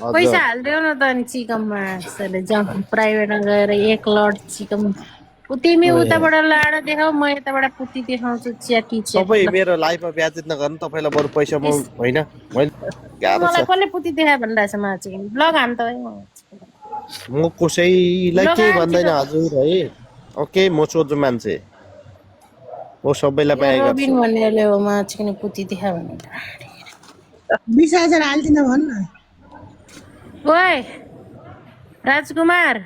पैसा हजुर हालिदेऊ न त अनि चिकममा प्राइभेटमा गएर 1 लट चिकम तिमी उताबाट लाएर देखाऊ म यताबाट पुती देखाउँछु च्याटी च्याटी तपाईँ ल मेरो लाइफमा ब्याजित नगर्नु तपाईँलाई बरु पैसा म इस, होइन मैले गाह्रो मलाई छ कसले पुती देखा भनिरहेछ मलाई चिकन ब्लग हान त है म कसैलाई ब्लग केही हान भन्दैन छिटो हजुर है ओके म सोध्छु मान्छे म सबैलाई यो माया रोबिन गर्छु भन्नेले हो मलाई चिकन पुती देखा भनेर 20,000 हाल्दिन भन्न ओए राजकुमार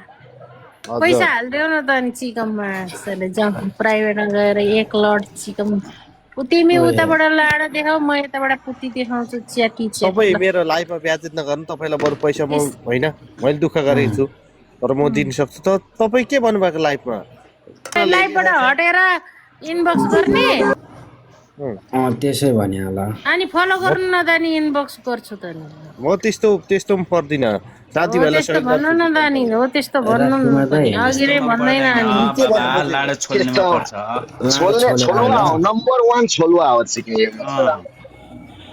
पैसा हजुर हालिदेऊ न त अनि चिकममा प्राइभेटमा गएर 1 लट चिकम तिमी उताबाट लाएर देखाऊ म यताबाट पुती देखाउँछु च्याटी च्याटी तपाईँ ल मेरो लाइफमा ब्याजित नगर्नु तपाईँलाई बरु पैसा म इस, होइन मैले दुःख गरेको छु तर म दिन सक्छु त तपाईँ के भन्नुभएको लाइफमा लाइभबाट हटेर इनबक्स गर्ने हुँ, त्यसै भने होला अनि फलो म गर्नु नजानी इनबक्स गर्छु त नि म त्यस्तो त्यस्तो पनि पर्दिनँ हो साथीभाइलाई त्यस्तो सहयोग भन्नु गर्छु न त नि हो त्यस्तो भन्नु न राजकुमार पनि दाई अघि रे त्यस्तोमा भन्दैन पर्दैन अनि के बाबा भन्नु खोजेको लाडो छोल्नेमा त्यस्तो पर्छ। लाडो छोल्ने छोडेर छोलुवा होइन हो नम्बर 1 छोलुवा हो सिक्किम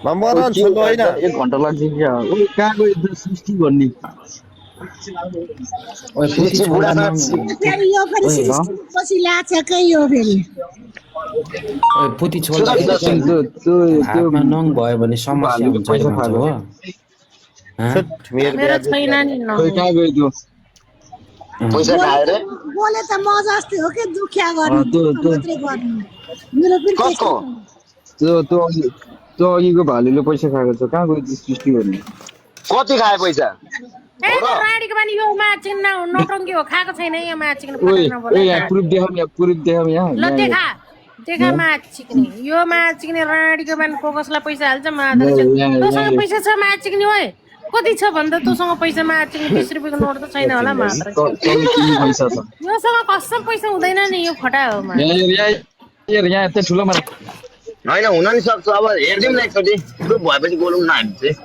नम्बर ओ वान के छोड्नु होइन एक घन्टा लाग्छ क्या ओ कहाँ गयो त सृष्टि भन्ने ओए पुती सृष्टि छोड्दा बुढासँग नङ फेरि यो फेरि ओए सृष्टिपछि ल्याएको छ के यो फेरि ओए पुती छोड्दा सुन फेरि सुन त्यो त्यो हातमा नङ भयो भने समस्या भालुले हुन्छ अरे पैसा भन्छ खाएको हो हाँ? छुट मेरो मेरो ब्याज छैन नि न खोइ कहाँ गयो त्यो पैसा बोले खाएर बोले त म जस्तै हो के दुखिया गर्ने त्यो दुःख त्यो मात्रै गर्ने मेरो पनि कसको त्यस्तै छ त्यो अघिको भालुले पैसा खाएको छ कहाँ गयो त्यो सृष्टि भन्ने कति खायो पैसा ए हो त र राडीको पनि यो माछिन नौटङ्की हो खाएको छैन यो माछिन ओए फटाक नबोला ओए है यहाँ प्रुफ देखाउँ यहाँ ल यहाँ देखा देखा यहाँ माछ चिक्ने यो माछ चिक्ने राडीको बिहान कसलाई पैसा हाल्छ माधर यहाँ छ यहाँ तँसँग यहाँ पैसा छ माछ चिक्ने ओए कति छ भन्दा तँसँग पैसा माछ चिक्ने 20 रुपियाँको नोट त छैन होला मात्र तल किन पैसा छ योसँग कसम पैसा हुँदैन नि यो फटा हो माछ यहाँ यहाँ यहाँ यहाँ यता ठुलो मार होइन हुन नि सक्छ अब हेरिदिउँ न एकचोटि प्रुफ भएपछि बोलौँ न हामी चाहिँ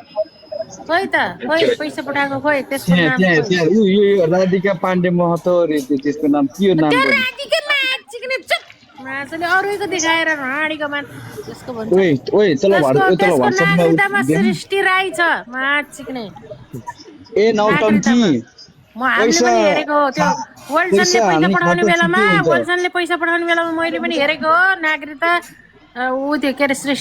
खोइ त खोइ पैसा पठाएको खोइ त्यसको त्यहाँ नाम त्यहाँ खोइ त्यहाँ यो राधिका पाण्डे महतो रे त्यसको नाम के हो नाम त्यो पनि रातिकै माछ चिक्ने चुप माछले अरूको देखाएर राडीको मान त्यसको भन्छ ओए ओए तल त्यसको तल त्यसको वाट्सएपमा नागरिकतामा देखाउँ सृष्टि राई छ माछ चिक्ने ए नौटङ्की नागरिकतामा म हामीले पैसा पनि हेरेको हो त्यो वल्सनले पैसा हाल्ने पठाउने खाएको बेलामा के हुन्छ वल्सनले पैसा पठाउने बेलामा मैले पनि हेरेको हो नागरिकता ऊ त्यो के अरे सृष्टि